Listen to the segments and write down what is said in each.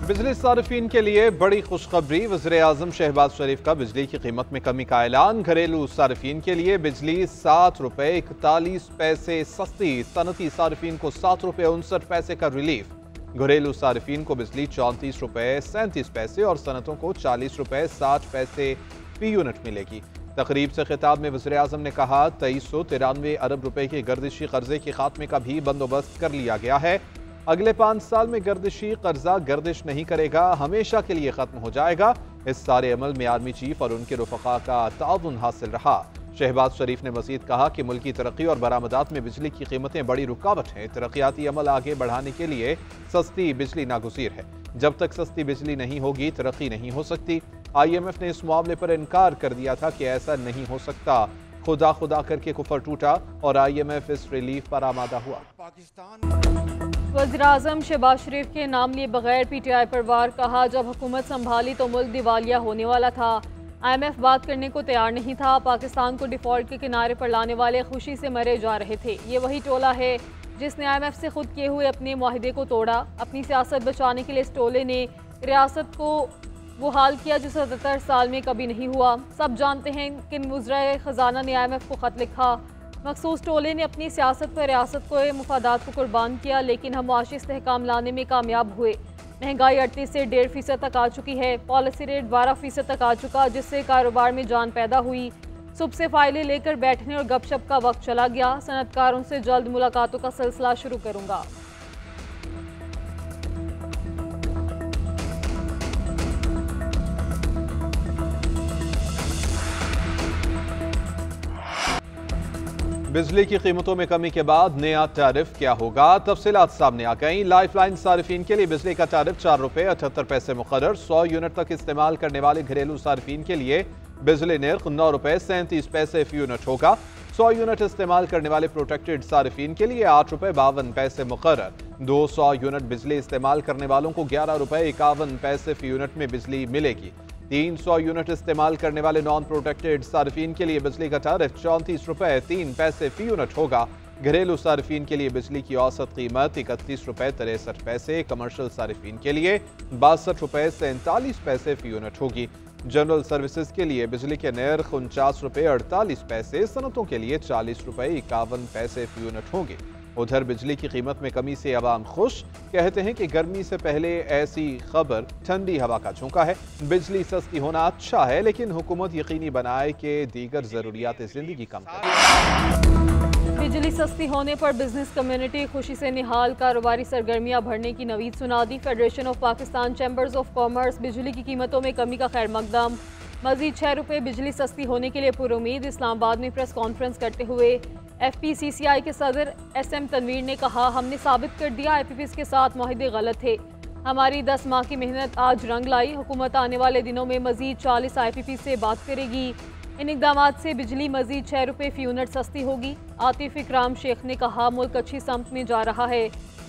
बिजली सार्फिन के लिए बड़ी खुशखबरी। वज़ीर-ए-आज़म शहबाज शरीफ का बिजली की कीमत में कमी का ऐलान। घरेलू सार्फिन के लिए बिजली 7 रुपए 41 पैसे सस्ती, सनती सार्फिन को 7 रुपए 59 पैसे का रिलीफ। घरेलू सार्फिन को बिजली 34 रुपए 37 पैसे और सनतों को 40 रुपए 60 पैसे फी यूनिट मिलेगी। तकरीब से खिताब में वज़ीर-ए-आज़म ने कहा 2393 अरब रुपए के गर्दिशी कर्जे के खात्मे का भी बंदोबस्त कर लिया गया है। अगले 5 साल में गर्दिशी कर्जा गर्दिश नहीं करेगा, हमेशा के लिए खत्म हो जाएगा। इस सारे अमल में आर्मी चीफ और उनके रुफ़क़ा का ताउन हासिल रहा। शहबाज शरीफ ने मज़ीद कहा कि मुल्की तरक्की और बरामदात में बिजली की कीमतें बड़ी रुकावट हैं। तरक्याती अमल आगे बढ़ाने के लिए सस्ती बिजली नागुज़ीर है। जब तक सस्ती बिजली नहीं होगी तरक्की नहीं हो सकती। IMF ने इस मामले पर इनकार कर दिया था कि ऐसा नहीं हो सकता। खुदा खुदा करके कुफर टूटा और IMF इस रिलीफ पर आमादा हुआ। वज़ीर-ए-आज़म शहबाज शरीफ के नाम लिए बगैर PTI पर वार। कहा जब हुकूमत संभाली तो मुल्क दिवालिया होने वाला था। IMF बात करने को तैयार नहीं था। पाकिस्तान को डिफॉल्ट के किनारे पर लाने वाले खुशी से मरे जा रहे थे। ये वही टोला है जिसने IMF से खुद किए हुए अपने मुआहदे को तोड़ा। अपनी सियासत बचाने के लिए इस टोले ने रियासत को वो हाल किया जो 77 साल में कभी नहीं हुआ। सब जानते हैं कि वज़ीर ख़जाना ने IMF को ख़त लिखा। मखसूस टोले ने अपनी सियासत पर रियासत को मुफादात को कुर्बान किया, लेकिन हम मुआशी इस्तेहकाम लाने में कामयाब हुए। महंगाई 38 से 1.5% तक आ चुकी है। पॉलिसी रेट 12% तक आ चुका, जिससे कारोबार में जान पैदा हुई। सुबह से फाइलें लेकर बैठने और गपशप का वक्त चला गया। सनतकारों से जल्द मुलाकातों का सिलसिला शुरू करूँगा। बिजली की कीमतों में कमी के बाद नया टैरिफ क्या होगा, तफसीलात सामने आ गई। लाइफलाइन सार्फिन के लिए बिजली का टैरिफ 4 रुपए 78 पैसे मुकर्रर। 100 यूनिट तक इस्तेमाल करने वाले घरेलू सार्फिन के लिए बिजली निर्ख 9 रुपए 37 पैसे फी यूनिट होगा। 100 यूनिट इस्तेमाल करने वाले प्रोटेक्टेड सार्फिन के लिए 8 रुपए 52 पैसे मुकर्रर। 200 यूनिट बिजली इस्तेमाल करने वालों को 11 रुपए 51 पैसे फी यूनिट में बिजली मिलेगी। 300 यूनिट इस्तेमाल करने वाले नॉन प्रोटेक्टेड सार्फिन के लिए बिजली का टैरिफ 34 रुपए 3 पैसे फी यूनिट होगा। घरेलू सार्फिन के लिए बिजली की औसत कीमत 31 रुपए 63 पैसे, कमर्शियल सार्फिन के लिए 62 रुपए 47 पैसे फी यूनिट होगी। जनरल सर्विसेज के लिए बिजली के निर्ख 49 रुपए 48 पैसे, सनतों के लिए 40 रुपए 51 पैसे फी यूनिट होंगे। उधर बिजली की कीमत में कमी से अवाम खुश। कहते हैं कि गर्मी से पहले ऐसी खबर ठंडी हवा का झोंका है। बिजली सस्ती होना अच्छा है, लेकिन हुकूमत यकीनी बनाए कि दीगर जरूरियात जिंदगी कम करे। बिजली सस्ती होने पर बिजनेस कम्युनिटी खुशी से निहाल। कारोबारी सरगर्मियां बढ़ने की नवीद सुना दी। Federation of Pakistan chambers of commerce बिजली की कीमतों में कमी का खैर मकदम। मजीद 6 रुपये बिजली सस्ती होने के लिए पुरुमीद। इस्लामाबाद में प्रेस कॉन्फ्रेंस करते हुए FPCCI के सदर SM तनवीर ने कहा हमने साबित कर दिया IPPs के साथ मुआहदे गलत थे। हमारी 10 माह की मेहनत आज रंग लाई। हुकूमत आने वाले दिनों में मजीद 40 IPPs से बात करेगी। इन इकदामात से बिजली मजीद 6 रुपये फी यूनिट सस्ती होगी। आतिफ इकराम शेख ने कहा मुल्क अच्छी समत में जा रहा है।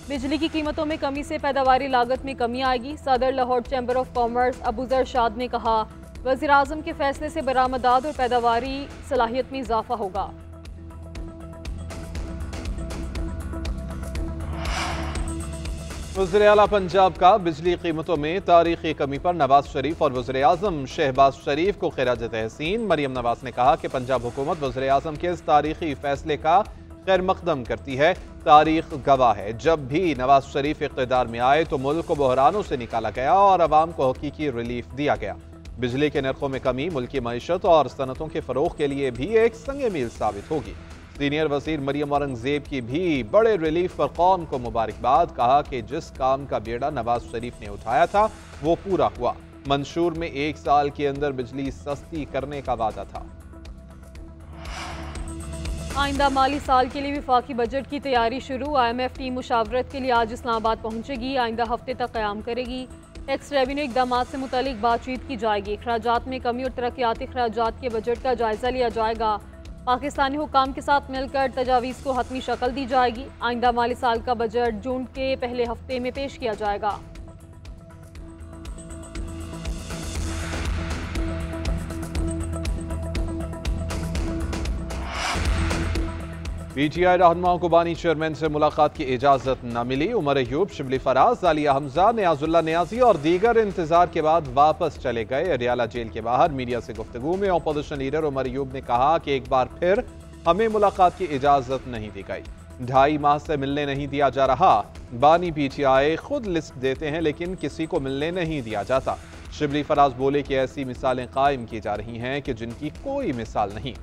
बिजली की कीमतों में कमी से पैदावारी लागत में कमी आएगी। सदर Lahore chamber of commerce Abuzar शाद ने कहा वज़ीर-ए-आज़म के फैसले से बरामदात और पैदावारी सलाहियत में इजाफा होगा। वज़ीर-ए-आला पंजाब का बिजली कीमतों में तारीखी कमी पर नवाज शरीफ और वज़ीर-ए-आज़म शहबाज शरीफ को खिराज तहसीन। मरियम नवाज ने कहा कि पंजाब हुकूमत वज़ीर-ए-आज़म के इस तारीखी फैसले का खैर मकदम करती है। तारीख गवाह है, जब भी नवाज शरीफ इक़्तिदार में आए तो मुल्क को बहरानों से निकाला गया और अवाम को हकीकी रिलीफ दिया गया। बिजली के नरखों में कमी मुल्की मईशत और सनतों के फ़रोग़ के लिए भी एक संगे मील साबित होगी। सीनियर वज़ीर मरियम औरंगज़ेब की भी बड़े रिलीफ पर कौम को मुबारकबाद। कहा कि जिस काम का बेड़ा नवाज शरीफ ने उठाया था वो पूरा हुआ। मंशूर में 1 साल के अंदर बिजली सस्ती करने का वादा था। आइंदा माली साल के लिए वफाकी बजट की तैयारी शुरू। IMF टीम मुशावरत के लिए आज इस्लामाबाद पहुंचेगी। आइंदा हफ्ते तक क़याम करेगी। टैक्स रेवेन्यू इक़दामात से मुतालिक बातचीत की जाएगी। अखराजात में कमी और तरक्याती अखराजात के बजट का जायजा लिया जाएगा। पाकिस्तानी हुकाम के साथ मिलकर तजावीज़ को हतमी शक्ल दी जाएगी। आइंदा माली साल का बजट जून के पहले हफ्ते में पेश किया जाएगा। पीटीआई रहनुमाओं को बानी चेयरमैन से मुलाकात की इजाजत न मिली। उमर अयूब, शिबली फराज, आलिया हमजा, नियाजुल्लाह नियाजी और दीगर इंतजार के बाद वापस चले गए। अरियाला जेल के बाहर मीडिया से गुफ्तगू में अपोजिशन लीडर उमर अयूब ने कहा कि एक बार फिर हमें मुलाकात की इजाजत नहीं दी गई। 2.5 माह से मिलने नहीं दिया जा रहा। बानी पीटीआई खुद लिस्ट देते हैं लेकिन किसी को मिलने नहीं दिया जाता। शिबली फराज बोले कि ऐसी मिसालें कायम की जा रही हैं कि जिनकी कोई मिसाल नहीं।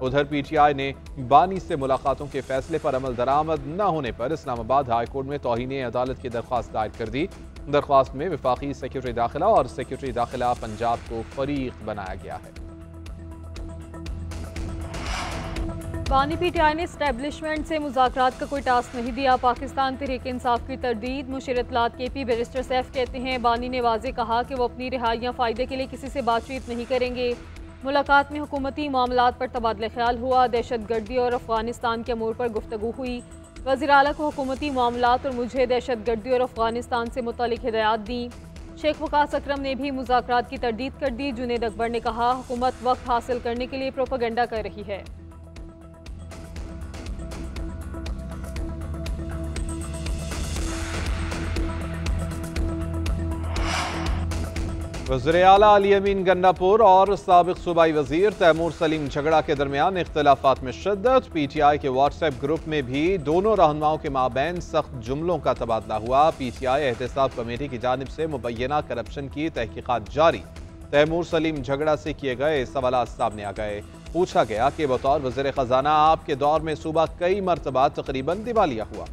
उधर पीटीआई ने बानी से मुलाकातों के फैसले पर अमल दरामद न होने पर इस्लामाबाद हाई कोर्ट में तौहीन अदालत की दरख्वास्त दायर कर दी। दरख्वास्त में वफाकी सेक्रेटरी दाखिला और सेक्रेटरी दाखिला पंजाब को फरीक बनाया गया है। बानी पीटीआई ने एस्टेब्लिशमेंट से मुज़ाकरात का कोई टास्क नहीं दिया। पाकिस्तान तहरीक इंसाफ की तरदीद। मुशीर इत्तलात KP बैरिस्टर सैफ कहते हैं बानी ने वाज़ेह कहा कि वो अपनी रिहाई या फ़ायदे के लिए किसी से बातचीत नहीं करेंगे। मुलाकात में हुकूमती मामलात पर तबादला ख्याल हुआ। दहशतगर्दी और अफगानिस्तान के अमूर पर गुफ्तगू हुई। वज़ीर आला को हुकूमती मामलात और मुझे दहशतगर्दी और अफगानिस्तान से मुतालिक हिदायत दी। शेख वकास अकरम ने भी मुज़ाकरात की तरदीद कर दी। जुनैद अकबर ने कहा हुकूमत वक्त हासिल करने के लिए प्रोपेगेंडा कर रही है। वज़ीर आला अली अमीन गन्नापुर और साबिक सूबाई वज़ीर तैमूर सलीम झगड़ा के दरमियान इख्तिलाफात में शिद्दत। पीटीआई के व्हाट्सएप ग्रुप में भी दोनों रहनुमाओं के माबैन सख्त जुमलों का तबादला हुआ। पीटीआई एहतसाब कमेटी की जानिब से मुबैना करप्शन की तहकीकात जारी। तैमूर सलीम झगड़ा से किए गए सवालात सामने आ गए। पूछा गया कि बतौर वज़ीर ख़जाना आपके दौर में सूबा कई मरतबा तकरीबन दिवालिया हुआ।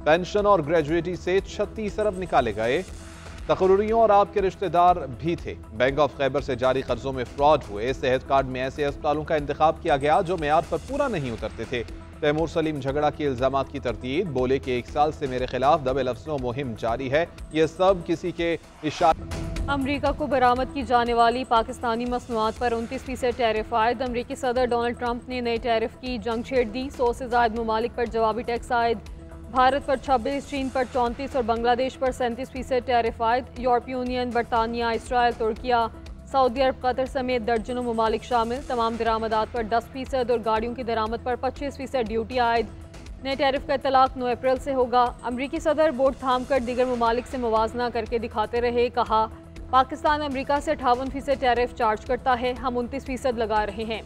पेंशन और ग्रेजुएटी से 36 अरब निकाले गए। तकरूरियों और आपके रिश्तेदार भी थे। बैंक ऑफ खैबर से जारी कर्जों में फ्रॉड हुए। सेहत कार्ड में ऐसे अस्पतालों का इंतखाब किया गया जो मेयार पर पूरा नहीं उतरते थे। तैमूर सलीम झगड़ा के इल्जामात की तरतीब। बोले कि 1 साल से मेरे खिलाफ दबे लफ्जों मुहिम जारी है। ये सब किसी के इशारे। अमरीका को बरामद की जाने वाली पाकिस्तानी मसनूआत पर 29% टैरिफ आयद। अमरीकी सदर डोनाल्ड ट्रंप ने नए टैरिफ की जंग छेड़ दी। 100 से ज़ायद ममालिक पर जवाबी टैक्स आयद। भारत पर 26, चीन पर 34 और बांग्लादेश पर 37% टैरिफ आयद। यूरोपीय यूनियन, बरतानिया, इसराइल, तुर्किया, सऊदी अरब, कतर समेत दर्जनों ममालिक शामिल। तमाम दरामदात पर 10% और गाड़ियों की दरामद पर 25% ड्यूटी आयद। नए टैरिफ का इतलाक 9 अप्रैल से होगा। अमरीकी सदर बोर्ड थाम कर दीगर ममालिक से मुवाजना करके दिखाते रहे। कहा पाकिस्तान अमरीका से 58% टैरिफ चार्ज करता है, हम 29% लगा रहे हैं।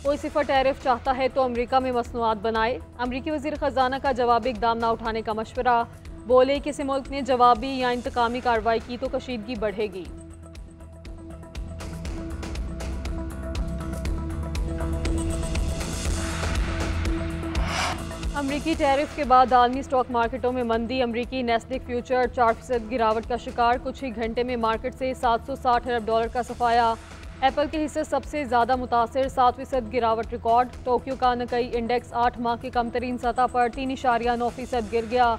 कोई सिफर टैरिफ चाहता है तो अमेरिका में मसनूआत बनाए। अमरीकी वज़ीर ख़जाना का जवाबी इक़दाम न उठाने का मशवरा। बोले किसी मुल्क ने जवाबी या इंतकामी कार्रवाई की तो कशीदगी बढ़ेगी। अमरीकी टैरिफ के बाद आलमी स्टॉक मार्केटों में मंदी। अमरीकी नेस्डेक फ्यूचर 4% गिरावट का शिकार। कुछ ही घंटे में मार्केट से $760 अरब का सफाया। एप्पल के हिस्से सबसे ज़्यादा मुतासिर, 7% गिरावट रिकॉर्ड। टोक्यो का नकई इंडेक्स 8 माह की कम तरीन सतह पर 3.9% गिर गया।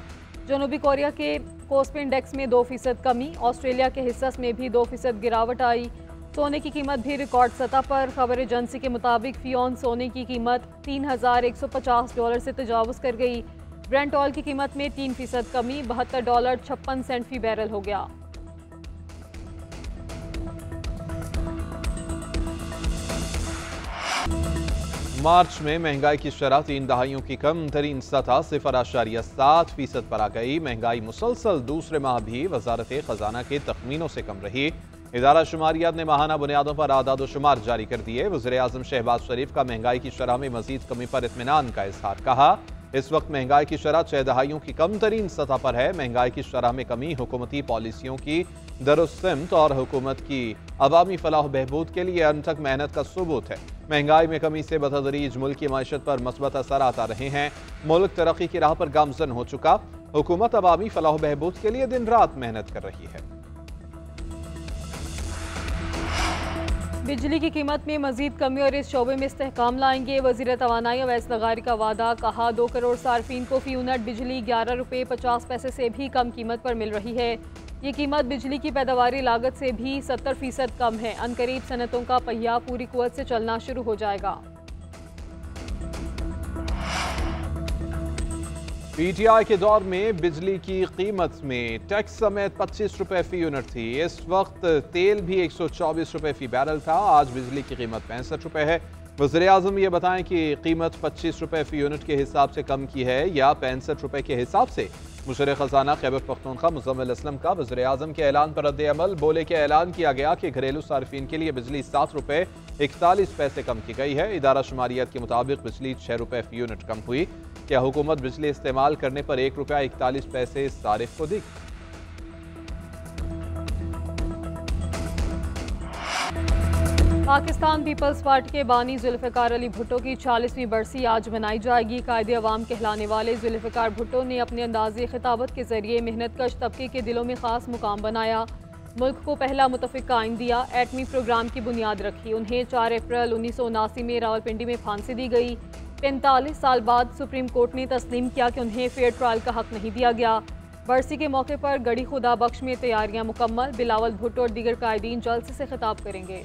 जनूबी कोरिया के कोस्पी इंडेक्स में 2% कमी। ऑस्ट्रेलिया के हिस्स में भी 2% गिरावट आई। सोने की कीमत भी रिकॉर्ड सतह पर। खबर एजेंसी के मुताबिक फी ऑन सोने की कीमत $3,150 से तजावुज़ कर गई। ब्रेंट ऑयल की कीमत में 3% कमी, $72.56 फी बैरल हो गया। मार्च में महंगाई की शरह 3 दहाइयों की कम तरीन सतह 0.7% पर आ गई। महंगाई मुसलसल दूसरे माह भी वजारत खजाना के तखमीनों से कम रही। इदारा शुमारियात ने माहाना बुनियादों पर आदाद शुमार जारी कर दिए। वज़ीर आज़म शहबाज शरीफ का महंगाई की शरह में मजीद कमी पर इत्मीनान का इजहार। कहा इस वक्त महंगाई की शरह 6 दहाइयों की कम तरीन सतह पर है। महंगाई की शरह में कमी हुकूमती पॉलिसियों की दरुस्त और हुकूमत की अवामी फलाह बहबूद के लिए अनथक मेहनत का सबूत है। महंगाई में कमी से बतदरीज मुल्क की मईशत पर मस्बत असर आता रहे हैं। मुल्क तरक्की की राह पर गामजन हो चुका। हुकूमत अवामी फलाह बहबूद के लिए दिन रात मेहनत कर रही है। बिजली की कीमत में मजीद कमी और इस शोबे में इस्तेहकाम लाएंगे। वज़ीर तवानाई अवैस लगारी का वादा। कहा 2 करोड़ सार्फिन को फी यूनिट बिजली 11 रुपये 50 पैसे से भी कम कीमत पर मिल रही है। ये कीमत बिजली की पैदावारी लागत से भी 70% कम है। अनकरीब सनतों का पहिया पूरी कुव्वत से चलना शुरू हो जाएगा। पीटीआई के दौर में बिजली की कीमत में टैक्स समेत 25 रुपए फी यूनिट थी। इस वक्त तेल भी 124 रुपए फी बैरल था। आज बिजली की कीमत 65 रुपए है। वज़ीर-ए-आज़म ये बताएं कि कीमत 25 रुपये फ़ी यूनिट के हिसाब से कम की है या 65 रुपये के हिसाब से। मुशर ख़जाना खैबर पख्तूनख्वा मुज़म्मिल असलम का वज़ीर-ए-आज़म के ऐलान पर रद्द-ए-अमल। बोले कि ऐलान किया गया कि घरेलू सार्फिन के लिए बिजली 7 रुपये 41 पैसे कम की गई है। इदारा शुमारियत के मुताबिक बिजली 6 रुपये फ़ी यूनिट कम हुई। क्या हुकूमत बिजली इस्तेमाल करने पर 1 रुपया 41 पैसे सारिफ को दी? पाकिस्तान पीपल्स पार्टी के बानी जुल्फ़िकार अली भुट्टो की 40वीं बरसी आज मनाई जाएगी। कायदे अवाम कहलाने वाले जुल्फ़िकार भुट्टो ने अपने अंदाज़े खिताबत के जरिए मेहनत कश तबके के दिलों में ख़ास मुकाम बनाया, मुल्क को पहला मुतफ़िक़ आइन दिया, एटमी प्रोग्राम की बुनियाद रखी। उन्हें 4 अप्रैल 1979 में रावलपिंडी में फांसी दी गई। 45 साल बाद सुप्रीम कोर्ट ने तस्लीम किया कि उन्हें फेयर ट्रायल का हक नहीं दिया गया। बरसी के मौके पर गढ़ी खुदा बख्श में तैयारियां मुकम्मल। बिलावल भुट्टो और दीगर कायदीन जलसे से खिताब करेंगे।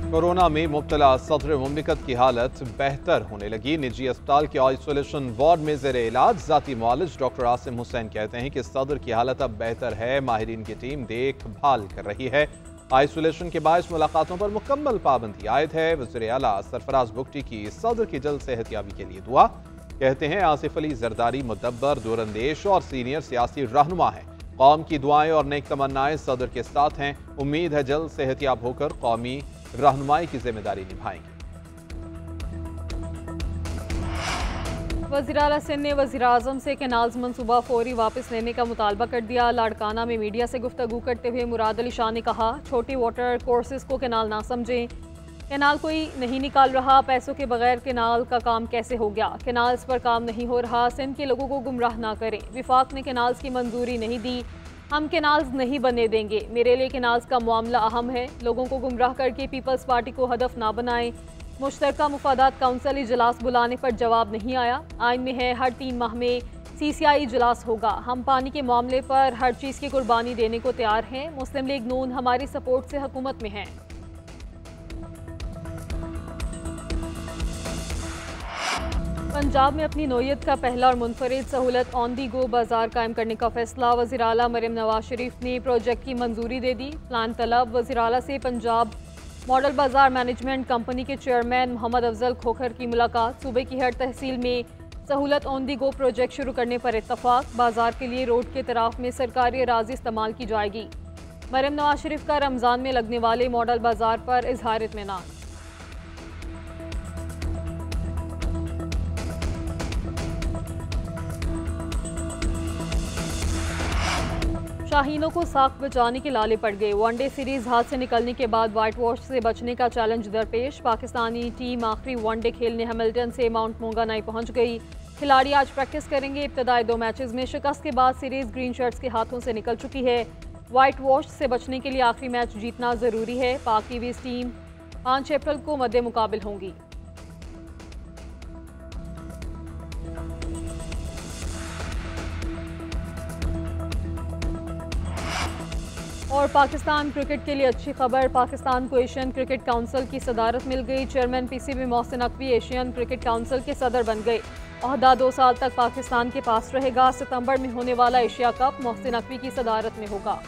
कोरोना में मुब्तला सदर मुमलिकत की हालत बेहतर होने लगी। निजी अस्पताल के आइसोलेशन वार्ड में ज़ेर इलाज ज़ाती मुआलिज डॉक्टर आसिम हुसैन कहते हैं कि सदर की हालत अब बेहतर है। माहिरीन की टीम देखभाल कर रही है। आइसोलेशन के बायस मुलाकातों पर मुकम्मल पाबंदी आयद है। वज़ीर आला सरफराज बुगटी की सदर की जल्द सेहतियाबी के लिए दुआ। कहते हैं आसिफ अली जरदारी मुदब्बर, दूरंदेश और सीनियर सियासी रहनुमा हैं। कौम की दुआएं और नेक तमन्नाएं सदर के साथ हैं। उम्मीद है जल्द सेहतियाब होकर कौमी रहनुमाई की जिम्मेदारी निभाएंगे। वज़ीर आला सिंध ने वज़ीर-ए-आज़म से कैनाल्स मनसूबा फौरी वापस लेने का मुतालबा कर दिया। लाड़काना में मीडिया से गुफ्तगू करते हुए मुराद अली शाह ने कहा, छोटी वाटर कोर्सेज को कैनाल ना समझें। कैनाल कोई नहीं निकाल रहा, पैसों के बगैर कैनाल का काम कैसे हो गया? कैनाल्स पर काम नहीं हो रहा, सिंध के लोगों को गुमराह ना करें। विफाक ने कैनाल्स की मंजूरी नहीं दी, हम कैनाल्स नहीं बनने देंगे। मेरे लिए कैनाल्स का मामला अहम है। लोगों को गुमराह करके पीपल्स पार्टी को हदफ ना बनाएं। मुश्तरका मुफादात काउंसिल इजलास बुलाने पर जवाब नहीं आया। आइन में है हर 3 माह में CCI इजलास होगा। हम पानी के मामले पर हर चीज़ की कुर्बानी देने को तैयार हैं। मुस्लिम लीग नून हमारी सपोर्ट से हुकूमत में है। पंजाब में अपनी नौयत का पहला और मुनफरिद सहूलत ऑन दी गो बाजार कायम करने का फैसला। वज़ीर आला मरियम नवाज शरीफ ने प्रोजेक्ट की मंजूरी दे दी। प्लान तलब। वज़ीर आला से पंजाब मॉडल बाजार मैनेजमेंट कंपनी के चेयरमैन मोहम्मद अफजल खोखर की मुलाकात। सूबे की हर तहसील में सहूलत ऑन दी गो प्रोजेक्ट शुरू करने पर इत्तफाक। बाजार के लिए रोड के तराफ में सरकारी अराजी इस्तेमाल की जाएगी। मरियम नवाज शरीफ का रमज़ान में लगने वाले मॉडल बाजार पर इजहार इत्मीनान। शाहीनों को साख बचाने के लाले पड़ गए। वनडे सीरीज हाथ से निकलने के बाद व्हाइट वॉश से बचने का चैलेंज दरपेश। पाकिस्तानी टीम आखिरी वनडे खेलने हैमिल्टन से माउंट मोंगानाई पहुंच गई। खिलाड़ी आज प्रैक्टिस करेंगे। इब्तदाई 2 मैचेस में शिकस्त के बाद सीरीज ग्रीन शर्ट्स के हाथों से निकल चुकी है। व्हाइट वॉश से बचने के लिए आखिरी मैच जीतना जरूरी है। पाक कीवीज टीम 5 अप्रैल को मद्दे मुकाबिल होंगी। और पाकिस्तान क्रिकेट के लिए अच्छी खबर। पाकिस्तान को एशियन क्रिकेट काउंसिल की सदारत मिल गई। Chairman PCB Mohsin Naqvi Asian cricket council के सदर बन गए। ओहदा 2 साल तक पाकिस्तान के पास रहेगा। सितंबर में होने वाला एशिया कप मोहसिन नकवी की सदारत में होगा।